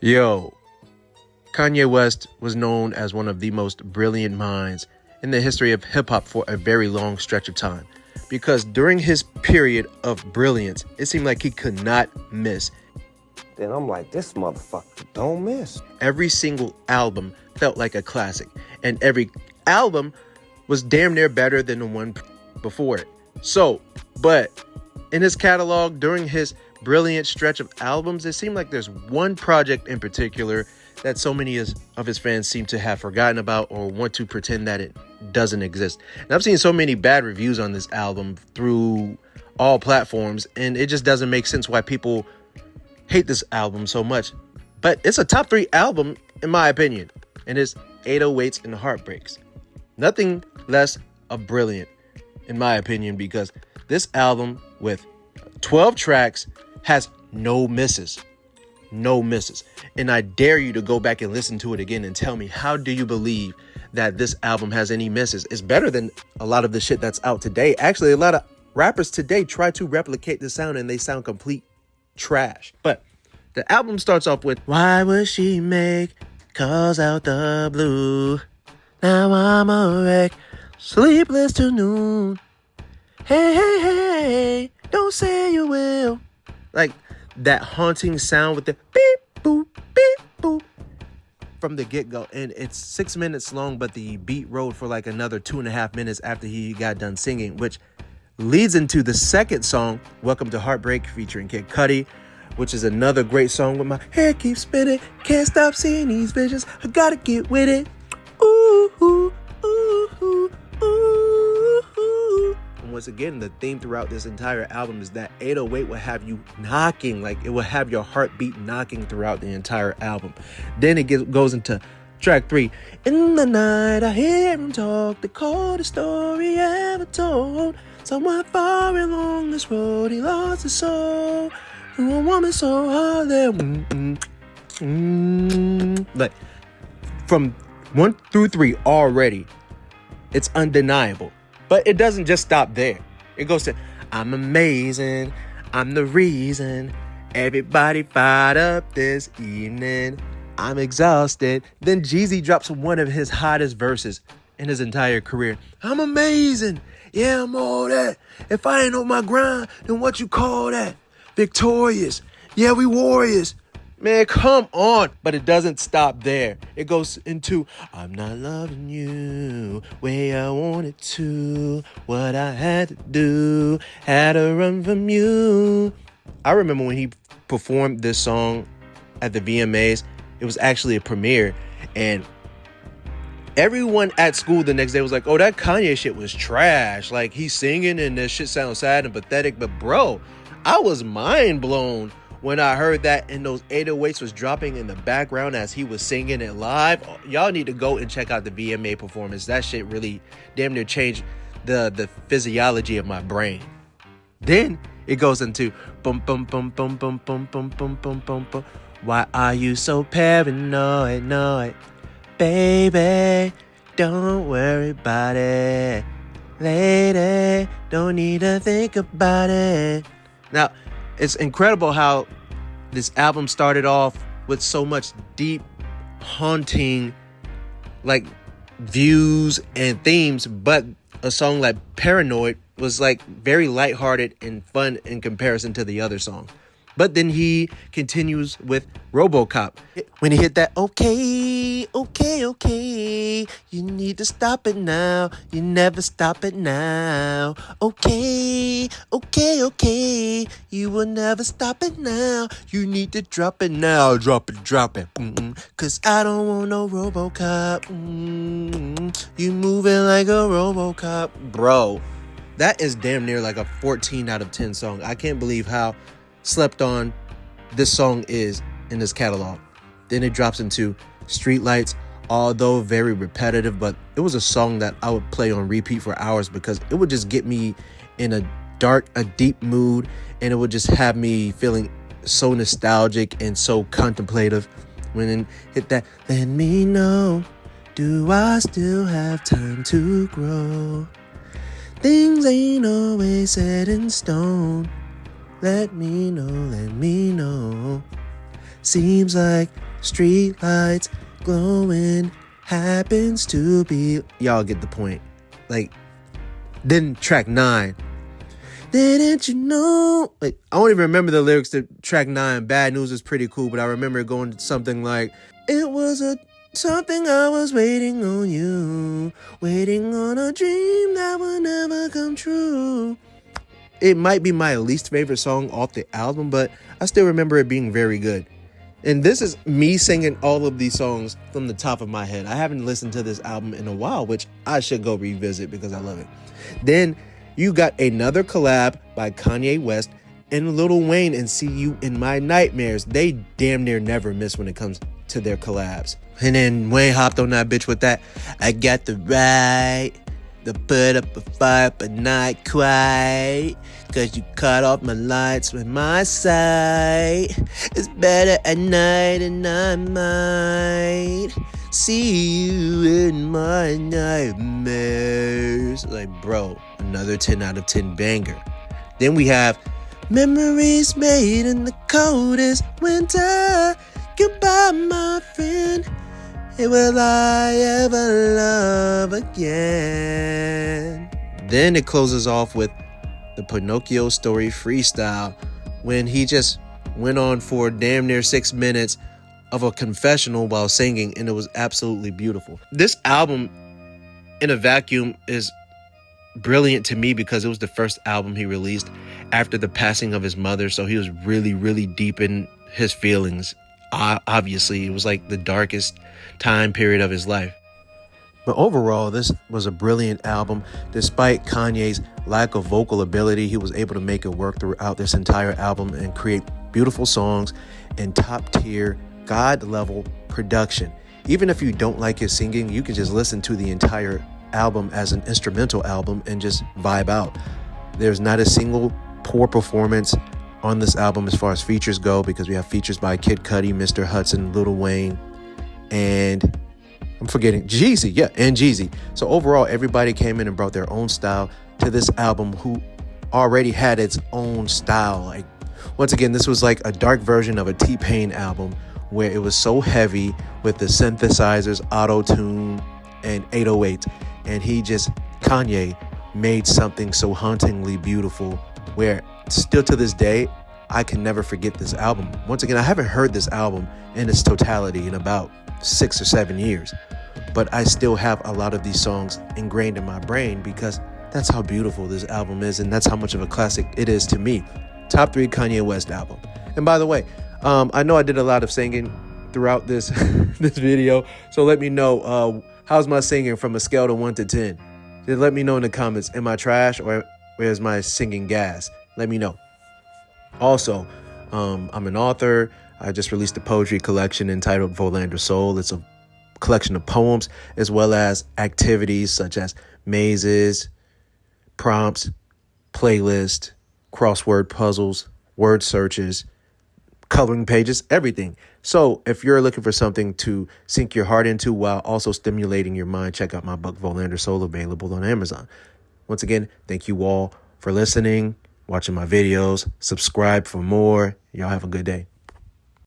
Yo, Kanye West was known as one of the most brilliant minds in the history of hip-hop for a very long stretch of time. Because during his period of brilliance, it seemed like he could not miss. Then I'm like, this motherfucker don't miss. Every single album felt like a classic, and every album was damn near better than the one before it. But in his catalog, during his brilliant stretch of albums, it seemed like there's one project in particular that so many of his fans seem to have forgotten about or want to pretend that it doesn't exist. And I've seen so many bad reviews on this album through all platforms, and it just doesn't make sense why people hate this album so much. But it's a top 3 album, in my opinion, and it's 808s and Heartbreaks. Nothing less of brilliant, in my opinion, because this album with 12 tracks has no misses. No misses. And I dare you to go back and listen to it again and tell me, how do you believe that this album has any misses? It's better than a lot of the shit that's out today. Actually, a lot of rappers today try to replicate the sound and they sound complete trash. But the album starts off with, why would she make calls out the blue? Now I'm a wreck, sleepless till noon. Hey, hey, hey, don't say you will. Like that haunting sound with the beep, boop, from the get-go. And it's 6 minutes long, but the beat rode for like another 2.5 minutes after he got done singing, which leads into the second song, Welcome to Heartbreak, featuring Kid Cudi, which is another great song with my hair keeps spinning, can't stop seeing these visions, I gotta get with it. Ooh, ooh, ooh, ooh, ooh. And once again, the theme throughout this entire album is that 808 will have you knocking, like it will have your heartbeat knocking throughout the entire album. Then it goes into track 3. In the night, I hear him talk, the coldest story ever told. Somewhere far along this road, he lost his soul to a woman so hard there. Like, from 1 through 3 already, it's undeniable. But it doesn't just stop there. It goes to, I'm amazing, I'm the reason everybody fired up this evening. I'm exhausted. Then Jeezy drops one of his hottest verses in his entire career. I'm amazing. Yeah, I'm all that. If I ain't on my grind, then what you call that? Victorious. Yeah, we warriors. Man, come on. But it doesn't stop there. It goes into, I'm not loving you way I wanted to. What I had to do, had to run from you. I remember when he performed this song at the VMAs. It was actually a premiere, and everyone at school the next day was like, oh, that Kanye shit was trash. Like, he's singing and this shit sounds sad and pathetic. But bro, I was mind blown when I heard that, and those 808s was dropping in the background as he was singing it live. Y'all need to go and check out the VMA performance. That shit really damn near changed the physiology of my brain. Then it goes into bum bum bum bum bum bum bum bum bum bum bum. Why are you so paranoid? Baby, don't worry about it. Lady, don't need to think about it. Now, it's incredible how this album started off with so much deep, haunting, like, views and themes, but a song like Paranoid was like very lighthearted and fun in comparison to the other songs. But then he continues with RoboCop. When he hit that, okay, you need to stop it now. You never stop it now. Okay, you will never stop it now. You need to drop it now. Drop it. Cause I don't want no RoboCop. You moving like a RoboCop. Bro, that is damn near like a 14 out of 10 song. I can't believe how slept on this song is in this catalog. Then it drops into Streetlights, although very repetitive, but it was a song that I would play on repeat for hours because it would just get me in a deep mood, and it would just have me feeling so nostalgic and so contemplative. When it hit that, let me know, do I still have time to grow? Things ain't always set in stone. Let me know. Seems like Street lights glowing happens to be. Y'all get the point. Like, then track 9. Didn't you know? Like, I don't even remember the lyrics to track 9. Bad News is pretty cool, but I remember it going something like, it was something I was waiting on you, waiting on a dream that will never come true. It might be my least favorite song off the album, but I still remember it being very good. And this is me singing all of these songs from the top of my head. I haven't listened to this album in a while, which I should go revisit because I love it. Then you got another collab by Kanye West and Lil Wayne and See You in My Nightmares. They damn near never miss when it comes to their collabs. And then Wayne hopped on that bitch with that, I got the right to put up a fight, but not quite, 'cause you cut off my lights with my sight. It's better at night, and I might see you in my nightmares. Like, bro, another 10 out of 10 banger. Then we have memories made in the coldest winter. Goodbye, my friend. Will I ever love again? Then it closes off with the Pinocchio Story freestyle, when he just went on for damn near 6 minutes of a confessional while singing, and it was absolutely beautiful. This album in a vacuum is brilliant to me because it was the first album he released after the passing of his mother, so he was really, really deep in his feelings. Obviously, it was like the darkest time period of his life. But overall, this was a brilliant album. Despite Kanye's lack of vocal ability, he was able to make it work throughout this entire album and create beautiful songs and top-tier, God-level production. Even if you don't like his singing, you can just listen to the entire album as an instrumental album and just vibe out. There's not a single poor performance on this album as far as features go, because we have features by Kid Cudi, Mr. Hudson, Lil Wayne, and I'm forgetting Jeezy. Yeah, and Jeezy. So overall, everybody came in and brought their own style to this album, who already had its own style. Like, once again, this was like a dark version of a T-Pain album, where it was so heavy with the synthesizers, auto-tune, and 808. And Kanye made something so hauntingly beautiful, where still to this day, I can never forget this album. Once again, I haven't heard this album in its totality in about 6 or 7 years, but I still have a lot of these songs ingrained in my brain because that's how beautiful this album is, and that's how much of a classic it is to me. Top 3 Kanye West album. And by the way, I know I did a lot of singing throughout this this video, so let me know, how's my singing from a scale to 1 to 10? Just let me know in the comments. Am I trash, or where's my singing gas? Let me know. Also, I'm an author. I just released a poetry collection entitled Volander Soul. It's a collection of poems as well as activities such as mazes, prompts, playlist, crossword puzzles, word searches, coloring pages, everything. So if you're looking for something to sink your heart into while also stimulating your mind, check out my book, Volander Soul, available on Amazon. Once again, thank you all for listening, watching my videos. Subscribe for more. Y'all have a good day.